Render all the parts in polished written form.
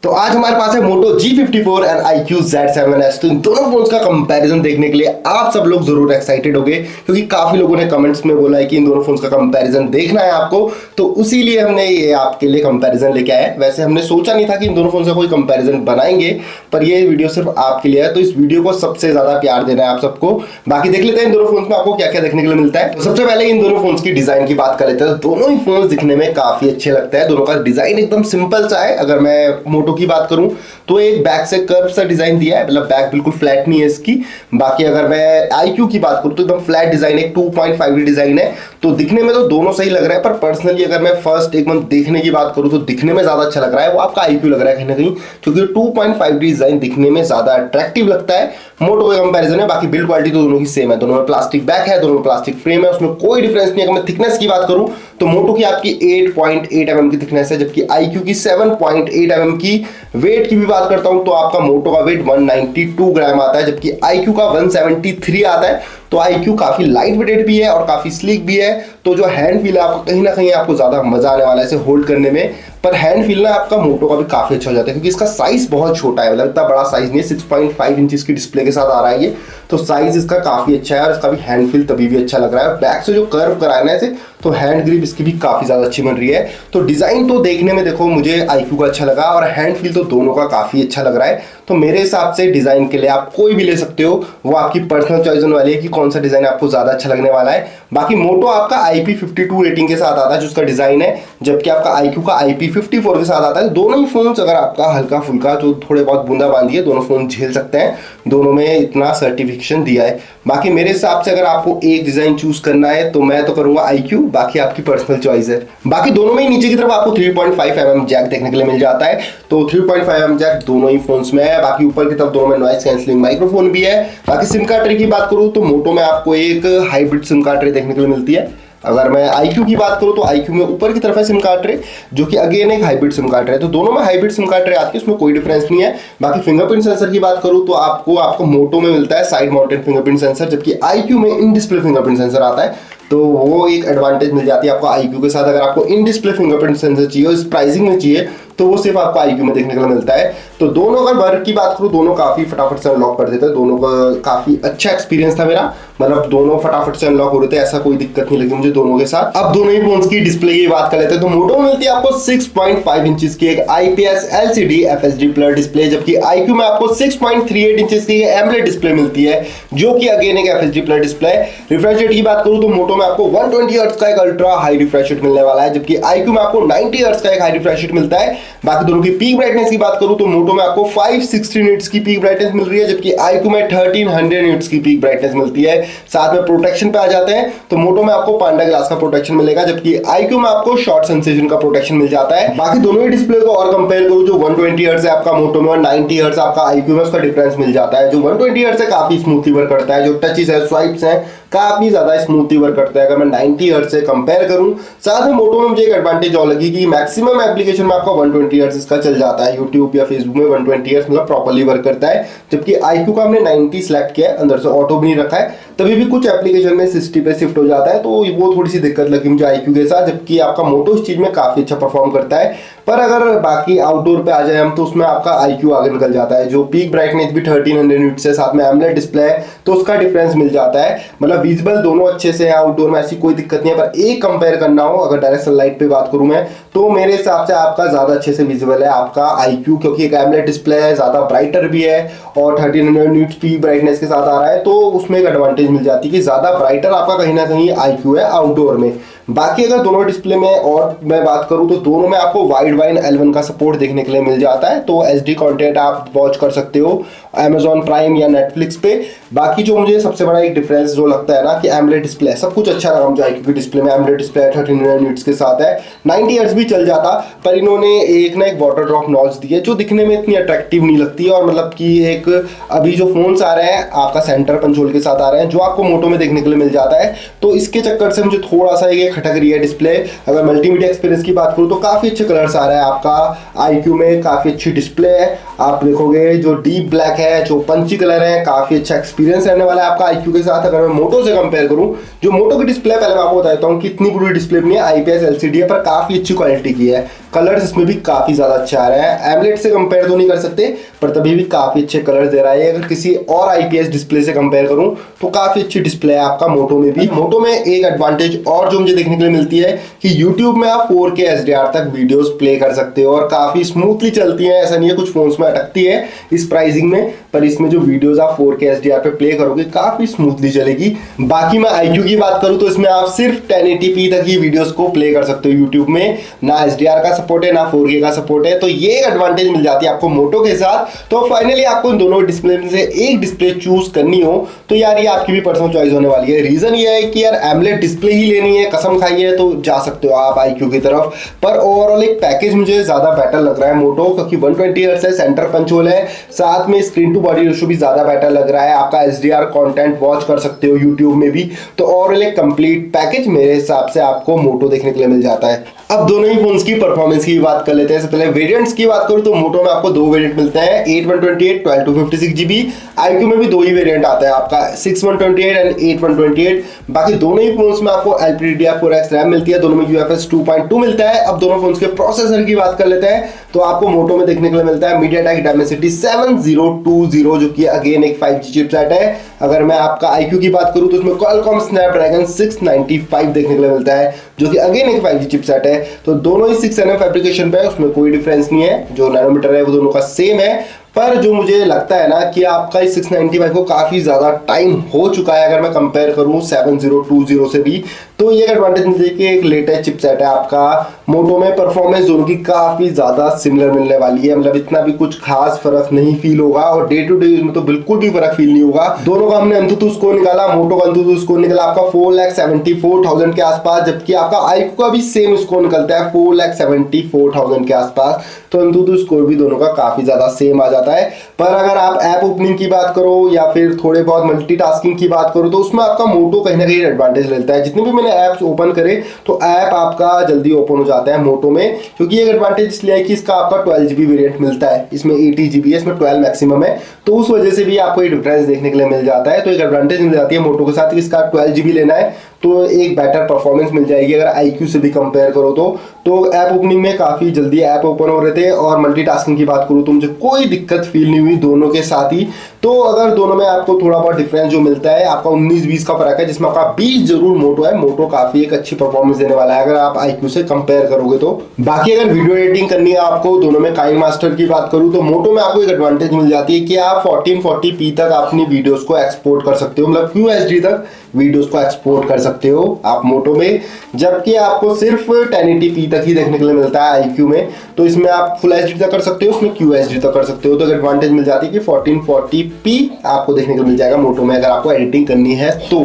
तो आज हमारे पास है Moto G54 and iQOO Z7S। तो इन दोनों फोन्स का कंपैरिजन देखने के लिए आप सब लोग जरूर एक्साइटेड होंगे, क्योंकि काफी लोगों ने कमेंट्स में बोला है कि इन दोनों फोन्स का कंपैरिजन देखना है आपको। तो उसी लिए हमने ये आपके लिए कंपैरिजन लेके आए। वैसे हमने सोचा नहीं था कि इन दोनों फोन्स का कोई कंपैरिजन बनाएंगे, पर ये वीडियो सिर्फ आपके लिए है, तो इस वीडियो को सबसे ज्यादा प्यार देना है आप सबको। बाकी देख लेते हैं इन दोनों फोन्स में आपको क्या क्या देखने के लिए मिलता है। तो सबसे पहले इन दोनों फोन्स की डिजाइन की बात कर लेते हैं। तो दोनों ही फोन्स दिखने में काफी अच्छे लगते हैं। दोनों का डिजाइन एकदम सिंपल सा है। अगर मैं मोटो की बात करूं तो एक बैक से कर्व सा डिजाइन दिया है, मतलब बैक बिल्कुल फ्लैट नहीं है इसकी। बाकी अगर मैं iQOO की बात करूं तो एकदम फ्लैट डिजाइन है, 2.5D डिजाइन है। तो दिखने में तो दोनों सही लग रहा है, पर पर्सनली अगर मैं फर्स्ट एकदम देखने की बात करूं तो दिखने में ज्यादा अच्छा लग रहा है वो आपका iQOO लग रहा है कहीं ना कहीं, क्योंकि 2.5D डिजाइन दिखने में ज्यादा अट्रैक्टिव लगता है मोटो के कंपैरिजन है। बाकी बिल्ड क्वालिटी तो दोनों की सेम है, दोनों में प्लास्टिक बैक है, दोनों में प्लास्टिक फ्रेम है, उसमें कोई डिफरेंस नहीं है। अगर मैं थिकनेस की बात करूं तो मोटो की आपकी 8.8 mm की थिकनेस है, जबकि iQOO की 7.8 mm की। वेट की भी बात करता हूं तो आपका मोटो का वेट 192 ग्राम आता है, जबकि iQOO का 173 आता है। तो iQOO काफी लाइट वेटेड भी है और काफी स्लीक भी है। तो जो हैंड फील है आपको कहीं ना कहीं आपको ज्यादा मजा आने वाला है इसे होल्ड करने में। पर हैंड फील ना आपका मोटो का भी काफी अच्छा हो जाता है, क्योंकि इसका साइज बहुत छोटा है, मतलब इतना बड़ा साइज नहीं है। 6.5 इंच की डिस्प्ले के साथ आ रहा है ये, तो साइज इसका काफी अच्छा है और इसका भी हैंड फील तभी भी अच्छा लग रहा है। बैक से जो कर्व कराना है इसे, तो हैंड ग्रिप इसकी भी काफी ज्यादा अच्छी बन रही है। तो डिजाइन तो देखने में देखो मुझे iQOO का अच्छा लगा और हैंड फील तो दोनों का काफी अच्छा लग रहा है। तो मेरे हिसाब से डिजाइन के लिए आप कोई भी ले सकते हो, वो आपकी पर्सनल चॉइस होने वाली है कि कौन सा डिजाइन आपको ज्यादा अच्छा लगने वाला है। बाकी मोटो आपका IP52 रेटिंग के साथ आता है जो उसका डिजाइन है, जबकि आपका iQOO का IP54 के साथ आता है। दोनों ही फोन्स अगर आपका हल्का फुल्का जो थोड़े बहुत बूंदाबांदी है, दोनों फोन झेल सकते हैं, दोनों में इतना सर्टिफिकेशन दिया है। बाकी मेरे हिसाब से अगर आपको एक डिजाइन चूज करना है तो मैं तो करूंगा iQOO, बाकी आपकी पर्सनल चॉइस है। बाकी दोनों में ही नीचे की तरफ आपको 3.5 mm जैक देखने के लिए मिल जाता है, तो 3.5 mm जैक दोनों ही फोन्स में है। बाकी ऊपर की तरफ दोनों में नॉइस कैंसलिंग माइक्रोफोन भी है। बाकी सिम कार्ड ट्रे की बात करूं तो मोटो में आपको एक हाइब्रिड सिम कार्ड ट्रे देखने के लिए मिलती है। अगर मैं iQOO की बात करूं तो iQOO में ऊपर की तरफ है सिम कार्ड ट्रे, जो कि अगेन एक हाइब्रिड सिम कार्ड ट्रे है। तो दोनों में हाइब्रिड सिम कार्ड ट्रे आती है, उसमें कोई डिफरेंस नहीं है। बाकी फिंगरप्रिंट सेंसर की बात करूं तो आपको मोटो में मिलता है साइड माउंटेड फिंगरप्रिंट सेंसर, जबकि iQOO में इन डिस्प्ले फिंगरप्रिंट सेंसर आता है। तो वो एक एडवांटेज मिल जाती है आपको iQOO के साथ। अगर आपको इन डिस्प्ले फिंगरप्रिंट सेंसर चाहिए और इस प्राइसिंग में चाहिए तो वो सिर्फ आपको iQOO में देखने के लिए मिलता है। तो दोनों अगर वर्क की बात करूं, दोनों काफी फटाफट से अनलॉक कर देते हैं। दोनों का काफी अच्छा एक्सपीरियंस था मेरा, मतलब दोनों फटाफट से अनलॉक हो रहे थे, ऐसा कोई दिक्कत नहीं लगी मुझे दोनों के साथ। अब दोनों ही फोन्स की डिस्प्ले की बात कर लेते हैं। तो मोटो में मिलती है आपको 6.5 इंचेस की एक IPS LCD FHD plus display, जबकि iQOO में आपको 6.38 इंचेस की एमोलेड डिस्प्ले मिलती है, जो कि अगेन एक FHD प्लस डिस्प्ले है। रिफ्रेश रेट की बात करूं तो मोटो में आपको 120 हर्ट्ज का एक अल्ट्रा हाई रिफ्रेश रेट मिलने वाला है, जबकि iQOO में आपको 90 हर्ट्ज का एक हाई रिफ्रेश रेट मिलता है। बाकी दोनों की पीक ब्राइटनेस की बात करूं तो मोटो में आपको 560 निट्स की पीक ब्राइटनेस मिल रही है, जबकि iQOO में 1300 निट्स की पीक ब्राइटनेस मिलती है। साथ में प्रोटेक्शन पे आ जाते हैं तो मोटो में आपको पांडा ग्लास का प्रोटेक्शन मिलेगा, जबकि iQOO में आपको शॉर्ट सेंसेशन का प्रोटेक्शन मिल जाता है। बाकी दोनों ही डिस्प्ले को और कंपेयर करूं, जो 120 हर्ट्ज है आपका मोटो में और 90 हर्ट्ज आपका iQOO में, उसका डिफरेंस मिल जाता है। जो 120 हर्ट्ज है काफी स्मूथली वर्क करता है, जो टचेस है स्वाइप्स है काफी ज्यादा स्मूथली वर्क करता है अगर मैं 90 हर्ट्ज से कंपेयर करूं। साथ में मोटो में मुझे एक एडवांटेज और लगी कि मैक्सिमम एप्लीकेशन में आपका 120 हर्ट्ज इसका चल जाता है। यूट्यूब या फेसबुक में 120 हर्ट्ज मतलब प्रॉपर्ली वर्क करता है, जबकि iQOO का हमने 90 सिलेक्ट किया है, अंदर से ऑटो भी नहीं रखा है, तभी भी कुछ एप्लीकेशन में 60 पे शिफ्ट हो जाता है। तो वो थोड़ी सी दिक्कत लगी मुझे iQOO के साथ, जबकि आपका मोटो इस चीज में काफी अच्छा परफॉर्म करता है। पर अगर बाकी आउटडोर पे आ जाए हम तो उसमें आपका iQOO आगे निकल जाता है। जो पीक ब्राइटनेस भी 1300 निट्स है, साथ में एमोलेड डिस्प्ले है, तो उसका डिफरेंस मिल जाता है। मतलब विजिबल दोनों अच्छे से है आउटडोर में, ऐसी कोई दिक्कत नहीं है। पर एक कंपेयर करना हो अगर डायरेक्ट सनलाइट पे बात करूं मैं, तो मेरे हिसाब से आपका ज्यादा अच्छे से विजिबल है आपका iQOO, क्योंकि एक एमोलेड डिस्प्ले है, ज्यादा ब्राइटर भी है और 1300 निट्स पीक ब्राइटनेस के साथ आ रहा है, तो उसमें एक एडवांटेज मिल जाती है कि ज्यादा ब्राइटर आपका कहीं ना कहीं iQOO है आउटडोर में। बाकी अगर दोनों डिस्प्ले में और मैं बात करूं तो दोनों में आपको वाइड वाइन L1 का सपोर्ट देखने के लिए मिल जाता है, तो HD कंटेंट आप वॉच कर सकते हो Amazon प्राइम या Netflix पे। बाकी जो मुझे सबसे बड़ा एक डिफरेंस जो लगता है ना कि एमोलेड डिस्प्ले, सब कुछ अच्छा लगा मुझे iQOO की डिस्प्ले में। एमोलेड डिस्प्ले 1300 निट्स के साथ है, 90 हर्ट्ज भी चल जाता, पर इन्होंने एक ना एक वाटर ड्रॉप नॉच दी है जो दिखने में इतनी अट्रैक्टिव नहीं लगती है। और मतलब कि एक अभी जो फोन्स आ रहे हैं आपका सेंटर कंसोल के साथ आ रहे हैं, जो आपको मोटो में देखने के लिए मिल जाता है, तो इसके चक्कर से मुझे थोड़ा सा एक खटक रही है डिस्प्ले। अगर मल्टीमीडिया एक्सपीरियंस की बात करूँ तो काफ़ी अच्छे कलर्स आ रहा है आपका iQOO में, काफ़ी अच्छी डिस्प्ले है। आप देखोगे जो डीप ब्लैक है, जो पंची कलर है, काफ़ी अच्छा एक्सपीरियंस रहने वाला है आपका iQOO के साथ। अगर मैं मोटो से कंपेयर करूँ, जो मोटो की डिस्प्ले पहले मैं आपको बताता हूँ कि इतनी बुरी डिस्प्ले नहीं है, IPS LCD है पर काफ़ी अच्छी क्वालिटी की है। कलर्स इसमें भी काफ़ी ज़्यादा अच्छे आ रहे हैं। एमलेट से कंपेयर तो नहीं कर सकते पर तभी भी काफ़ी अच्छे कलर्स दे रहा है। अगर किसी और IPS डिस्प्ले से कंपेयर करूं तो काफ़ी अच्छी डिस्प्ले है आपका मोटो में भी। मोटो में एक एडवांटेज और जो मुझे देखने के लिए मिलती है कि YouTube में आप 4K HDR तक वीडियोस प्ले कर सकते हो और काफ़ी स्मूथली चलती है। ऐसा नहीं है कुछ फोन्स में अटकती है इस प्राइसिंग में, पर इसमें जो वीडियोस आप 4K HDR पे प्ले करोगे काफ़ी स्मूथली चलेगी। बाकी मैं iQOO की बात करूँ तो इसमें आप सिर्फ 1080p तक ही वीडियोस को प्ले कर सकते हो YouTube में, ना HDR का सपोर्ट है ना 4K का सपोर्ट है। तो ये एडवांटेज मिल जाती है आपको मोटो के साथ। तो फाइनली आपको इन दोनों डिस्प्ले में से एक डिस्प्ले चूज करनी हो तो यार ये आपकी भी पर्सनल चॉइस होने वाली है। रीजन ये है कि यार एमलेट डिस्प्ले ही लेनी है, कसम खाई है, तो जा सकते हो आप iQOO की तरफ। पर ओवरऑल एक पैकेज मुझे ज्यादा बेटर लग रहा है मोटो, क्योंकि 120 हर्ट्ज है, सेंटर पंच होल है, साथ में स्क्रीन टू बॉडी रेशियो भी ज्यादा बेटर लग रहा है। आपका HDR कंटेंट वॉच कर सकते हो YouTube में भी। तो ओवरऑल एक कंप्लीट पैकेज मेरे हिसाब से आपको मोटो देखने के लिए मिल जाता है। अब दोनों ही फोन्स की परफॉर्मेंस की बात कर लेते हैं। सबसे पहले वेरिएंट्स की बात करूं तो मोटो में आपको दो वेरिएंट मिलते हैं, 8128 12 256 GB। iQOO में भी दो ही वेरिएंट आता है आपका, 6128 एंड 8128। बाकी दोनों ही फोन्स में आपको LPDDR4X रैम मिलती है, दोनों में UFS 2.2 मिलता है। अब दोनों फोन्स के प्रोसेसर की बात कर लेते हैं तो आपको मोटो में देखने के लिए मिलता है MediaTek Dimensity 7020, जो कि अगेन एक 5G चिपसेट है। अगर मैं आपका iQOO की बात करूं तो उसमें Qualcomm Snapdragon 695 देखने के लिए मिलता है, जो कि अगेन एक 5G चिपसेट है। तो दोनों ही 6nm फैब्रिकेशन पे है, उसमें कोई डिफरेंस नहीं है। जो नैनोमीटर है वो दोनों का सेम है। पर जो मुझे लगता है ना कि आपका इस 695 को काफ़ी ज़्यादा टाइम हो चुका है, अगर मैं कंपेयर करूं 7020 से भी, तो ये एडवांटेज मुझे कि एक लेटेस्ट चिपसेट है आपका मोटो में। परफॉर्मेंस दोनों की काफ़ी ज़्यादा सिमिलर मिलने वाली है, मतलब इतना भी कुछ खास फर्क नहीं फील होगा और डे टू डे यूज में तो बिल्कुल भी फर्क फील नहीं होगा। दोनों का हमने अंतुतु स्कोर निकाला, मोटो का अंतुतु स्कोर निकला आपका 4,74,000 के आसपास, जबकि आपका iQOO का भी सेम स्कोर निकलता है 4,74,000 के आसपास। तो अंतुतु स्कोर भी दोनों का काफ़ी ज़्यादा सेम आ जाता है। पर अगर आप ऐप ओपनिंग की बात करो या फिर थोड़े बहुत मल्टीटास्किंग की बात करो तो उसमें आपका मोटो कहीं ना कहीं एडवांटेज लेता है। जितने भी मैंने ऐप्स ओपन करे तो ऐप आपका जल्दी ओपन हो जाता है मोटो में, क्योंकि एक एडवांटेज इसलिए है कि इसका आपका 12 GB वेरिएंट मिलता है, इसमें 80 GB है, इसमें 12 मैक्सिमम है। तो उस वजह से भी आपको ये डिफरेंस देखने के लिए मिल जाता है। तो एक एडवांटेज मिल जाती है मोटो के साथ कि इसका 12 GB लेना है तो एक बेटर परफॉर्मेंस मिल जाएगी अगर iQOO से भी कंपेयर करो तो ऐप ओपनिंग में काफ़ी जल्दी ऐप ओपन हो रहे थे। और मल्टीटास्किंग की बात करूँ तो मुझे कोई दिक्कत फील नहीं हुई दोनों के साथ ही। तो अगर दोनों में आपको थोड़ा बहुत डिफरेंस जो मिलता है, आपका 19-20 का फर्क है, जिसमें आपका 20 जरूर मोटो है। मोटो काफ़ी एक अच्छी परफॉर्मेंस देने वाला है अगर आप iQOO से कंपेयर करोगे तो। बाकी अगर वीडियो एडिटिंग करनी है आपको दोनों में, KineMaster की बात करूँ तो मोटो में आपको एक एडवांटेज मिल जाती है कि आप 1440p तक अपनी वीडियोस को एक्सपोर्ट कर सकते हो, मतलब QHD तक वीडियोस को एक्सपोर्ट कर सकते हो आप मोटो में, जबकि आपको सिर्फ 1080p तक ही देखने के लिए मिलता है iQOO में। तो इसमें आप फुल HD तक कर सकते हो, उसमें QHD तक कर सकते हो। तो एडवांटेज मिल जाती है कि 1440p आपको देखने को मिल जाएगा मोटो में अगर आपको एडिटिंग करनी है तो।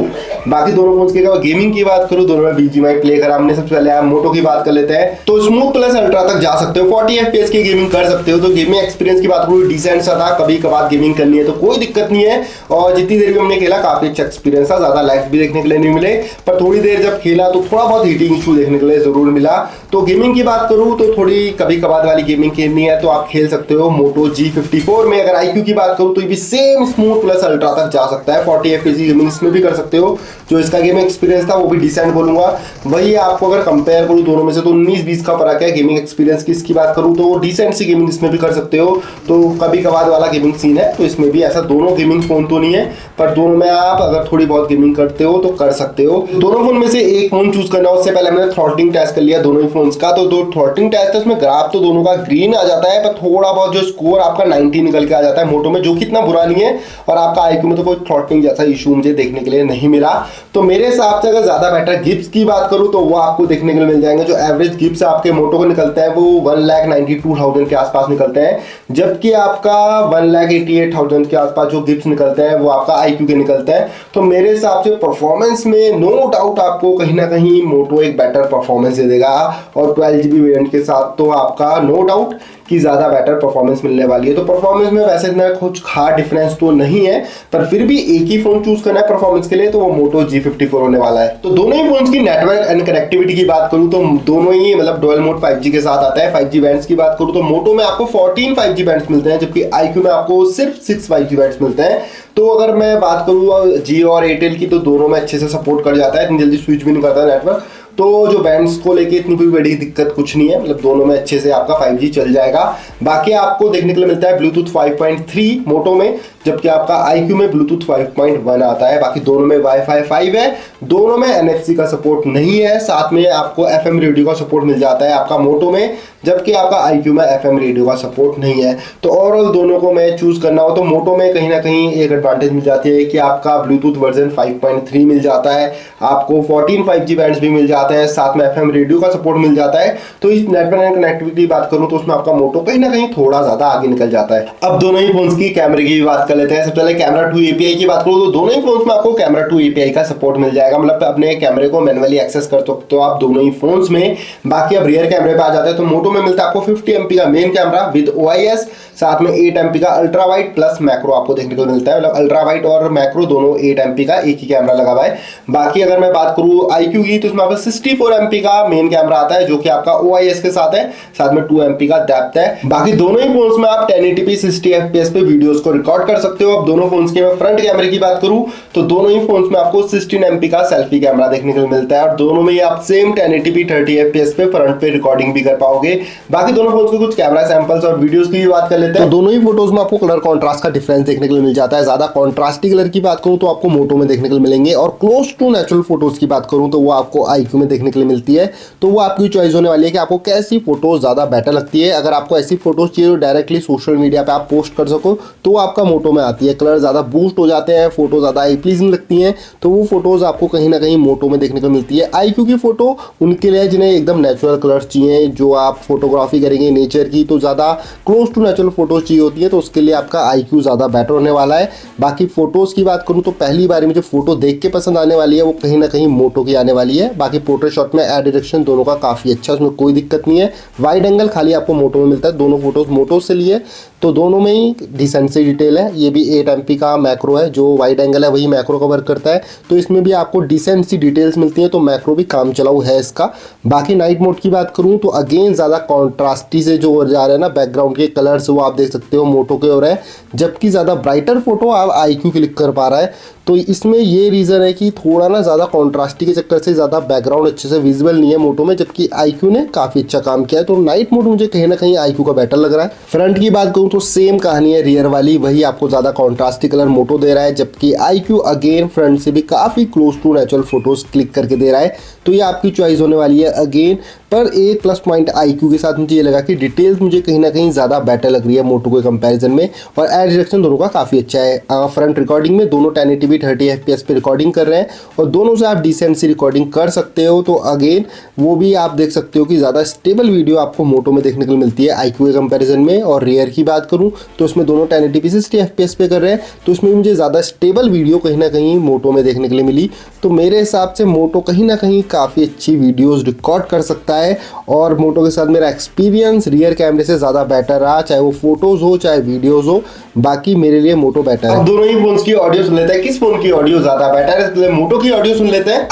बाकी दोनों फोन्स की अगर गेमिंग की बात करूँ, दोनों में BGMI प्ले करा हमने। सबसे पहले आप मोटो की बात कर लेते हैं तो स्मूथ प्लस अल्ट्रा तक जा सकते हो, 40 FPS की गेमिंग कर सकते हो। तो गेमिंग एक्सपीरियंस की बात करूँ डिसेंट सा था, कभी कभार गेमिंग करनी है तो कोई दिक्कत नहीं है। और जितनी देर भी हमने खेला काफी अच्छा एक्सपीरियंस था, ज्यादा लैग्स भी देखने के लिए नहीं मिले, पर थोड़ी देर जब खेला तो थोड़ा बहुत हीटिंग इशू देखने के लिए जरूर मिला। तो गेमिंग की बात करूँ तो थोड़ी कभी कभार वाली गेमिंग खेलनी है तो आप खेल सकते हो मोटो G54 में। अगर iQOO की बात करूँ तो ये भी सेम स्मूथ प्लस अल्ट्रा तक जा सकता है, 40 FPS की गेमिंग इसमें भी कर सकते हो। जो इसका गेमिंग एक्सपीरियंस था वो भी डिसेंट बोलूंगा। वही आपको अगर कंपेयर करूँ दोनों में से तो 19-20 का फर्क है गेमिंग एक्सपीरियंस की। इसकी बात करूँ तो डिसेंट सी गेमिंग इसमें भी कर सकते हो। तो कभी कभार वाला गेमिंग सीन है तो इसमें भी ऐसा दोनों गेमिंग फोन तो नहीं है, पर दोनों में आप अगर थोड़ी बहुत गेमिंग करते हो तो कर सकते हो। दोनों फोन में से एक फोन चूज करना, उससे पहले मैंने थ्रॉटलिंग टेस्ट कर लिया दोनों ही फोन्स का। तो दो थ्रॉटलिंग टेस्ट है उसमें ग्राफ तो दोनों का ग्रीन आ जाता है, पर थोड़ा बहुत जो स्कोर आपका 90 निकल के आ जाता है मोटो में, जो कि इतना बुरा नहीं है। और आपका iQOO में तो कोई थ्रॉटलिंग जैसा इशू मुझे देखने के लिए नहीं मिला। तो मेरे हिसाब से अगर ज्यादा बेटर गिप्स की बात करूं तो वो आपको देखने के लिए मिल जाएंगे। जो एवरेज गिप्स आपके मोटो को निकलते हैं वो 1,92,000 के आसपास निकलते हैं, जबकि आपका 1,88,000 के आसपास जो गिप्स निकलते हैं वो आपका iQOO के निकलते हैं। तो मेरे हिसाब से परफॉर्मेंस में नो डाउट आपको कहीं ना कहीं मोटो एक बेटर परफॉर्मेंस दे देगा और 12GB वेरिएंट के साथ तो आपका नो डाउट कि ज़्यादा बेटर परफॉर्मेंस मिलने वाली है। तो परफॉर्मेंस में वैसे इतना कुछ खास डिफरेंस तो नहीं है, पर फिर भी एक ही फोन चूज करना है परफॉर्मेंस के लिए तो वो मोटो G54 होने वाला है। तो दोनों ही फोन्स की नेटवर्क एंड कनेक्टिविटी की बात करूं तो दोनों ही मतलब डुअल मोड 5G के साथ आता है। 5G बैंड्स की बात करूं तो मोटो में आपको 14 5G बैंड्स मिलते हैं, जबकि iQOO में आपको सिर्फ 6 5G बैंड्स मिलते हैं। तो अगर मैं बात करूँ जियो और एयरटेल की तो दोनों में अच्छे से सपोर्ट कर जाता है, इतनी जल्दी स्विच भी नहीं करता नेटवर्क। तो जो बैंड्स को लेके इतनी कोई बड़ी दिक्कत कुछ नहीं है, मतलब दोनों में अच्छे से आपका 5G चल जाएगा। बाकी आपको देखने के लिए मिलता है ब्लूटूथ 5.3 मोटो में, जबकि आपका iQOO में ब्लूटूथ 5.1 आता है। बाकी दोनों में वाईफाई 5 है, दोनों में NFC का सपोर्ट नहीं है। साथ में आपको FM रेडियो का सपोर्ट मिल जाता है आपका मोटो में, जबकि आपका iQOO में FM रेडियो का सपोर्ट नहीं है। तो ओवरऑल दोनों को मैं चूज करना हो तो मोटो में कहीं ना कहीं एक एडवांटेज मिल जाती है कि आपका ब्लूटूथ वर्जन 5.3 मिल जाता है, आपको 14 5G बैंड्स भी मिल जाते हैं, साथ में FM रेडियो का सपोर्ट मिल जाता है। तो इस नेटवर्क एंड कनेक्टिविटी की बात करूं तो उसमें आपका मोटो कहीं ना कहीं थोड़ा ज्यादा आगे निकल जाता है। अब दोनों ही फोन्स की कैमरे की बात कर लेते हैं। सबसे पहले कैमरा 2 API की बात करूं तो दोनों ही फोन्स में आपको कैमरा 2 API का सपोर्ट मिल जाएगा, मतलब अपने कैमरे को मैनुअली एक्सेस कर सकते हो आप दोनों ही फोन्स में। बाकी अब रियर कैमरे पे आ जाते हैं तो मोटो में मिलता है आपको 50 MP का मेन कैमरा विद OIS, साथ में 8 MP का अल्ट्रा वाइड प्लस मैक्रो आपको देखने को मिलता है, मतलब अल्ट्रा वाइड और मैक्रो दोनों 8 MP का एक ही कैमरा लगा हुआ है। बाकी अगर मैं बात करूं iQOO की तो इसमें आपको 64 MP का मेन कैमरा आता है जो कि आपका OIS के साथ है, साथ में 2 MP का डेप्थ है। बाकी दोनों ही फोन्स में आप 1080p 60 FPS पे वीडियोस को रिकॉर्ड कर सकते हो। अब दोनों फोन्स के मैं फ्रंट कैमरे की बात करूं तो दोनों ही फोन्स में आपको 16 MP का सेल्फी कैमरा देखने को मिलता है और दोनों में ही आप सेम 1080p 30 FPS पे फ्रंट पे रिकॉर्डिंग भी कर पाओगे। बाकी दोनों फोन्स के कुछ कैमरा सैंपल्स और वीडियोस की भी बात कर लेते हैं। तो दोनों ही फोटोज में आपको कलर कॉन्ट्रास्ट का डिफरेंस देखने को मिल जाता है। ज्यादा कॉन्ट्रास्टी कलर की बात करूं तो आपको मोटो में देखने को मिलेंगे, और क्लोज टू नेचुरल फोटोज की बात करूं तो वो आपको iQOO में देखने के लिए मिलती है। तो वो आपकी चॉइस होने वाली है कि आपको कैसी फोटोज ज्यादा बेटर लगती है। अगर आपको ऐसी फोटोज चाहिए जो डायरेक्टली सोशल मीडिया पे आप पोस्ट कर सको तो आपका मोटो में आती है। कलर ज्यादा बूस्ट हो जाते हैं, फोटो ज्यादा आई प्लीजिंग लगती हैं, तो वो फोटोज आपको कहीं ना कहीं मोटो में देखने को मिलती है। iQOO की फोटो उनके लिए जिन्हें एकदम नेचुरल कलर्स चाहिए, जो आप फोटोग्राफी करेंगे नेचर की तो ज्यादा क्लोज टू नेचुरल फोटोज चाहिए होती है, तो उसके लिए आपका iQOO ज्यादा बेटर होने वाला है। बाकी फोटोज की बात करूं तो पहली बार मुझे फोटो देख के पसंद आने वाली है वो कहीं ना कहीं मोटो की आने वाली है। बाकी पोर्ट्रेट शॉट में एयर डायरेक्शन दोनों का काफी अच्छा, उसमें कोई दिक्कत नहीं है। वाइड एंगल खाली आपको मोटो में मिलता है, दोनों फोटोज मोटो से लिए तो दोनों में ही डिसेंट सी डिटेल है। ये भी 8 MP का मैक्रो है, जो वाइड एंगल है वही मैक्रो का वर्क करता है, तो इसमें भी आपको डिसेंट सी डिटेल्स मिलती हैं, तो मैक्रो भी काम चलाऊ है इसका। बाकी नाइट मोड की बात करूं तो अगेन ज़्यादा कॉन्ट्रास्टी से जो जा रहे हैं ना बैकग्राउंड के कलर्स वो आप देख सकते हो मोटो के हो रहे हैं, जबकि ज़्यादा ब्राइटर फोटो आप iQOO क्लिक कर पा रहा है। तो इसमें ये रीज़न है कि थोड़ा ना ज़्यादा कॉन्ट्रास्टी के चक्कर से ज़्यादा बैकग्राउंड अच्छे से विजिबल नहीं है मोटो में, जबकि iQOO ने काफ़ी अच्छा काम किया है। तो नाइट मोड मुझे कहीं ना कहीं iQOO का बेटर लग रहा है। फ्रंट की बात करूँ तो सेम कहानी है रियर वाली, वही आपको ज़्यादा कॉन्ट्रास्टी कलर मोटो दे रहा है, जबकि iQOO अगेन फ्रंट से भी काफ़ी close to natural photos click करके दे रहा है। तो ये आपकी चॉइस होने वाली है अगेन। पर एक प्लस पॉइंट iQOO के साथ मुझे ये लगा कि डिटेल्स मुझे कहीं ना कहीं ज़्यादा बेटर लग रही है मोटो के कंपैरिजन में, और एयर डायरेक्शन दोनों का काफ़ी अच्छा है। फ्रंट रिकॉर्डिंग में दोनों 1080p 30 FPS पे रिकॉर्डिंग कर रहे हैं और दोनों से आप डिसेंट सी रिकॉर्डिंग कर सकते हो। तो अगेन वो भी आप देख सकते हो कि ज़्यादा स्टेबल वीडियो आपको मोटो में देखने को मिलती है iQOO के कंपैरिजन में। और रियर की बात करूँ तो उसमें दोनों 1080p 60 FPS पे कर रहे हैं, तो उसमें मुझे ज़्यादा स्टेबल वीडियो कहीं ना कहीं मोटो में देखने के लिए मिली। तो मेरे हिसाब से मोटो कहीं ना कहीं काफ़ी अच्छी वीडियोज़ रिकॉर्ड कर सकता है, और मोटो के साथ मेरा एक्सपीरियंस रियर कैमरे से ज़्यादा बेटर रहा, चाहे वो फोटोज़ हो चाहे वीडियोज़ हो। बाकी मेरे लिए मोटो बेटर है। अब दोनों ही फोन्स की ऑडियो सुन लेते हैं, किस फोन की ऑडियो ज़्यादा बेटर है। इसलिए मोटो की ऑडियो सुन लेते हैं।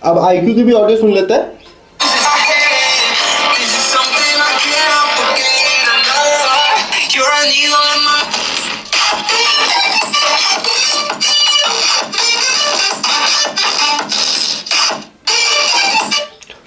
अब iQOO की भी ऑडियो सुन लेते हैं।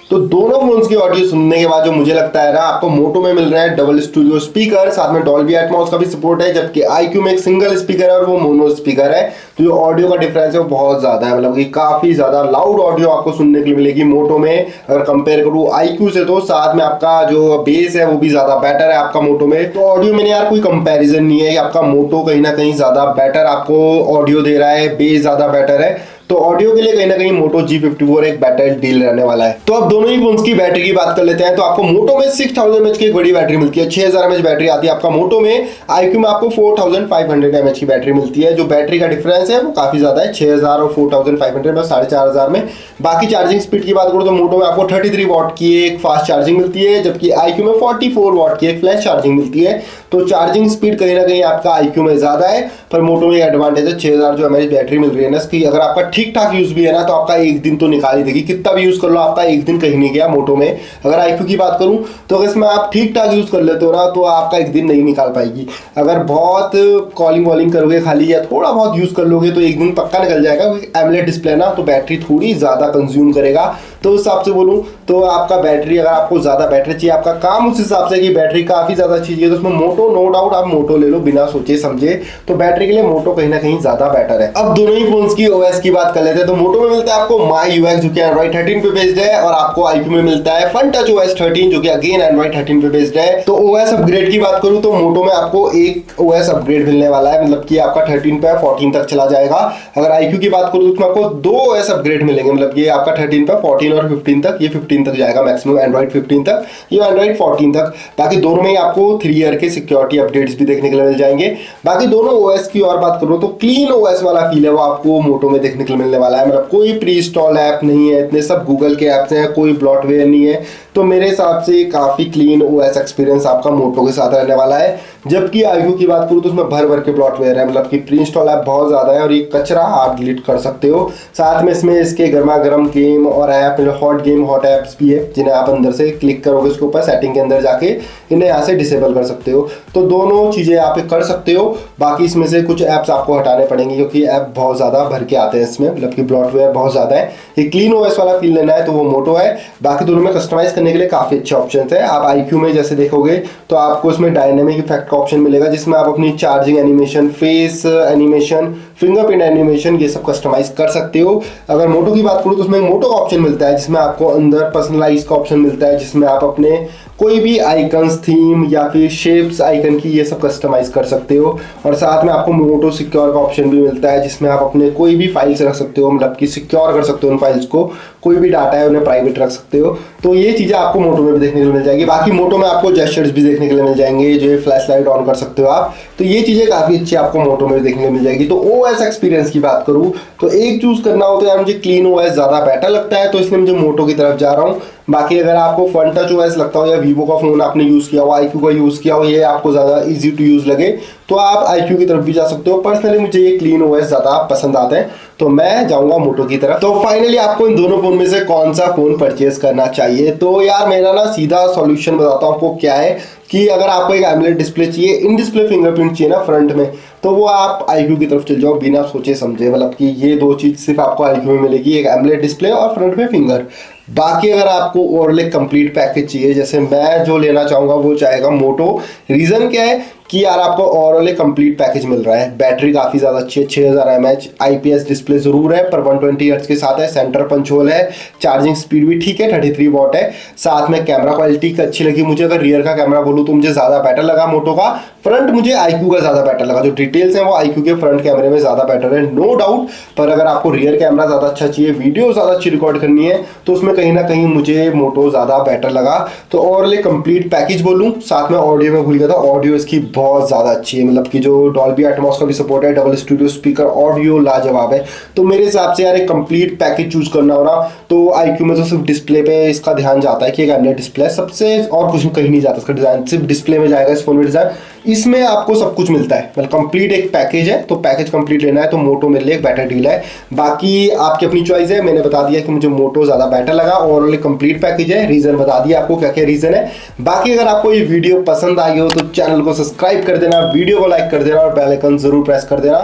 तो दोनों फोन्स की ऑडियो सुनने के बाद जो मुझे लगता है ना, आपको मोटो में मिल रहा है डबल स्टूडियो स्पीकर, साथ में डॉल्बी एटमॉस का भी सपोर्ट है, जबकि iQOO में एक सिंगल स्पीकर है और वो मोनो स्पीकर है। तो जो ऑडियो का डिफरेंस है वो बहुत ज्यादा है, मतलब कि काफी ज्यादा लाउड ऑडियो आपको सुनने के लिए मिलेगी मोटो में अगर कंपेयर करूँ iQOO से। तो साथ में आपका जो बेस है वो भी ज्यादा बेटर है आपका मोटो में। तो ऑडियो में यार कोई कंपेरिजन नहीं है कि आपका मोटो कहीं ना कहीं ज्यादा बेटर आपको ऑडियो दे रहा है, बेस ज्यादा बेटर है। तो ऑडियो के लिए कहीं ना कहीं मोटो G54 एक बेटर डील रहने वाला है। तो अब दोनों ही फोन्स की बैटरी की बात कर लेते हैं। तो आपको मोटो में 6000 mAh की एक बड़ी बैटरी मिलती है, 6000 mAh बैटरी आती है आपका मोटो में। IQ में आपको 4500 mAh की बैटरी मिलती है। जो बैटरी का डिफरेंस है वो काफी ज्यादा है, 6000 और 4500 में 4500 में। बाकी चार्जिंग स्पीड की बात करूं तो मोटो में आपको 33 वॉट की एक फास्ट चार्जिंग मिलती है, जबकि IQ में 44 वॉट की एक फ्लैश चार्जिंग मिलती है। तो चार्जिंग स्पीड कहीं ना कहीं आपका IQ में ज्यादा है, पर मोटो में एडवांटेज है 6000 जो mAh बैटरी मिल रही है ना इसकी, अगर आपका ठीक ठाक यूज भी है ना तो आपका एक दिन तो निकाल ही देगी। कितना भी यूज कर लो आपका एक दिन कहीं नहीं गया मोटो में। अगर IQ की बात करूं तो अगर इसमें आप ठीक ठाक यूज कर लेते हो ना तो आपका एक दिन नहीं निकाल पाएगी। अगर बहुत कॉलिंग वॉलिंग करोगे खाली या थोड़ा बहुत यूज कर लोगे तो एक दिन पक्का निकल जाएगा, क्योंकि एमोलेड डिस्प्ले ना तो बैटरी थोड़ी ज्यादा कंज्यूम करेगा। तो उस हिसाब से बोलूं तो आपका बैटरी, अगर आपको ज्यादा बैटरी चाहिए, आपका काम उस हिसाब से कि बैटरी काफी ज्यादा चाहिए, तो उसमें मोटो नो डाउट आप मोटो ले लो बिना सोचे समझे। तो बैटरी के लिए मोटो कहीं ना कहीं ज्यादा बेटर है। अब दोनों ही फोन्स की ओएस की बात कर लेते हैं। तो मोटो में मिलता है आपको MyUX जो कि Android 13 पे बेस्ड है, और आपको IQ में मिलता है FunTouch OS 13 जो कि अगेन Android 13 पे बेस्ड है। तो OS अपग्रेड की बात करूं तो मोटो में आपको एक OS अपग्रेड मिलने वाला है, मतलब कि आपका 13 पे 14 तक चला जाएगा। अगर IQ की बात करूं तो उसमें आपको 2 OS अपग्रेड मिलेंगे, मतलब ये आपका 13 पे 14 और 15 तक, ये 15 तक जाएगा मैक्सिमम, Android 15 तक, ये Android 14 तक। बाकी दोनों में ही आपको 3 ईयर के सिक्योरिटी अपडेट्स भी देखने के लिए मिल जाएंगे। बाकी दोनों OS की और बात करूं तो क्लीन OS वाला फील है वो आपको मोटो में देखने के लिए मिलने वाला है, मतलब कोई प्री इंस्टॉल ऐप नहीं है, इतने सब गूगल के ऐप्स हैं, कोई ब्लॉटवेयर नहीं है। तो मेरे हिसाब से काफी क्लीन OS एक्सपीरियंस आपका मोटो के साथ रहने वाला है। जबकि IQ की बात करूं तो उसमें भर भर के ब्लॉटवेयर है, मतलब कि प्री इंस्टॉल ऐप बहुत ज्यादा है और ये कचरा आप डिलीट कर सकते हो। साथ में इसमें इसके गर्मा गर्म गेम और app, hot game hot apps भी है, जिन्हें आप अंदर से क्लिक करोगे उसके ऊपर सेटिंग के अंदर जाके इन्हें यहाँ से डिसेबल कर सकते हो। तो दोनों चीजें आप कर सकते हो। बाकी इसमें से कुछ ऐप्स आपको हटाने पड़ेंगे क्योंकि ऐप बहुत ज्यादा भर के आते हैं इसमें, मतलब कि ब्लॉटवेयर बहुत ज्यादा है। ये क्लीन OS वाला फील लेना है तो वो मोटो है। बाकी दोनों में कस्टमाइज करने के लिए काफी अच्छे ऑप्शन है। आप IQ में जैसे देखोगे तो आपको इसमें डायनेमिक इफेक्ट का ऑप्शन मिलेगा, जिसमें आप अपनी charging animation, face animation, fingerprint animation ये सब कस्टमाइज कर सकते हो। अगर मोटो की बात करूँ तो उसमें मोटो का ऑप्शन मिलता है, जिसमें आपको अंदर पर्सनलाइज का ऑप्शन मिलता है, जिसमें आप अपने कोई भी आइकन्स, थीम या फिर शेप्स आइकन की ये सब कस्टमाइज कर सकते हो। और साथ में आपको मोटो सिक्योर का ऑप्शन भी मिलता है, जिसमें आप अपने कोई भी फाइल्स रख सकते हो, मतलब कि सिक्योर कर सकते हो उन फाइल्स को, कोई भी डाटा है उन्हें प्राइवेट रख सकते हो। तो ये चीजें आपको मोटो में भी देखने को मिल जाएगी। बाकी मोटो में आपको जेस्चर्स भी देखने के लिए मिल जाएंगे, जो फ्लैश लाइट ऑन कर सकते हो आप। तो ये चीजें काफी अच्छी आपको मोटो में भी देखने को मिल जाएगी। तो OS एक्सपीरियंस की बात करूं तो एक चूज करना हो तो यार मुझे क्लीन OS ज्यादा बेटर लगता है, तो इसलिए मुझे मोटो की तरफ जा रहा हूँ। बाकी अगर आपको FunTouch OS लगता हो या वीवो का फोन आपने यूज किया हो, IQ का यूज किया हो, ये आपको ज्यादा इजी टू यूज लगे तो आप IQ की तरफ भी जा सकते हो। पर्सनली मुझे ये क्लीन OS ज्यादा पसंद आता है तो मैं जाऊंगा मोटो की तरफ। तो फाइनली आपको इन दोनों फोन में से कौन सा फोन परचेज करना चाहिए, तो यार मेरा ना सीधा सॉल्यूशन बताता हूँ आपको क्या है कि अगर आपको एक एमोलेड डिस्प्ले चाहिए, इन डिस्प्ले फिंगरप्रिंट चाहिए ना फ्रंट में, तो वो आप IQ की तरफ चल जाओ बिना सोचे समझे। मतलब कि ये दो चीज सिर्फ आपको IQ में मिलेगी, एक एमोलेड डिस्प्ले और फ्रंट में फिंगर। बाकी अगर आपको ओवरऑल एक कंप्लीट पैकेज चाहिए, जैसे मैं जो लेना चाहूंगा वो चाहेगा मोटो। रीजन क्या है कि यार आपको ओवरऑल एक कंप्लीट पैकेज मिल रहा है। बैटरी काफी ज्यादा अच्छी है, 6000 mAh, IPS डिस्प्ले जरूर है पर 120 हर्ट्ज के साथ है, सेंटर पंच होल है, चार्जिंग स्पीड भी ठीक है, 33 वॉट है। साथ में कैमरा क्वालिटी अच्छी लगी मुझे। अगर रियर का कैमरा बोलूँ तो मुझे ज्यादा बेटर लगा मोटो का, फ्रंट मुझे IQ का ज्यादा बेटर लगा। जो डिटेल्स हैं वो IQ के फ्रंट कैमरे में ज्यादा बेटर है, नो डाउट। पर अगर आपको रियर कैमरा ज्यादा अच्छा चाहिए, वीडियो ज्यादा अच्छी रिकॉर्ड करनी है, तो उसमें कहीं ना कहीं मुझे मोटो ज्यादा बेटर लगा। तो ओवरऑल कंप्लीट पैकेज बोलूं, साथ में ऑडियो में भूल गया था, ऑडियो इसकी बहुत ज्यादा अच्छी है, मतलब कि जो डॉल्बी एटमॉस का भी सपोर्ट है, डबल स्टूडियो स्पीकर, ऑडियो लाजवाब है। तो मेरे हिसाब से यार एक कंप्लीट पैकेज चूज करना हो ना तो IQ में तो सिर्फ डिस्प्ले पे इसका ध्यान जाता है कि एक एमोलेड डिस्प्ले सबसे, और कुछ कहीं नहीं जाता इसका डिजाइन, सिर्फ डिस्प्ले में जाएगा इस फोन में डिजाइन। इसमें आपको सब कुछ मिलता है, मतलब कंप्लीट एक पैकेज है। तो पैकेज कंप्लीट लेना है तो मोटो मेरे लिए एक बेटर डील है। बाकी आपकी अपनी चॉइस है, मैंने बता दिया कि मुझे मोटो ज्यादा बेटर लगा। ओवरऑल कंप्लीट पैकेज है, रीजन बता दिया आपको क्या क्या रीजन है। बाकी अगर आपको ये वीडियो पसंद आई हो तो चैनल को सब्सक्राइब कर देना, वीडियो को लाइक कर देना और बेल आइकन जरूर प्रेस कर देना।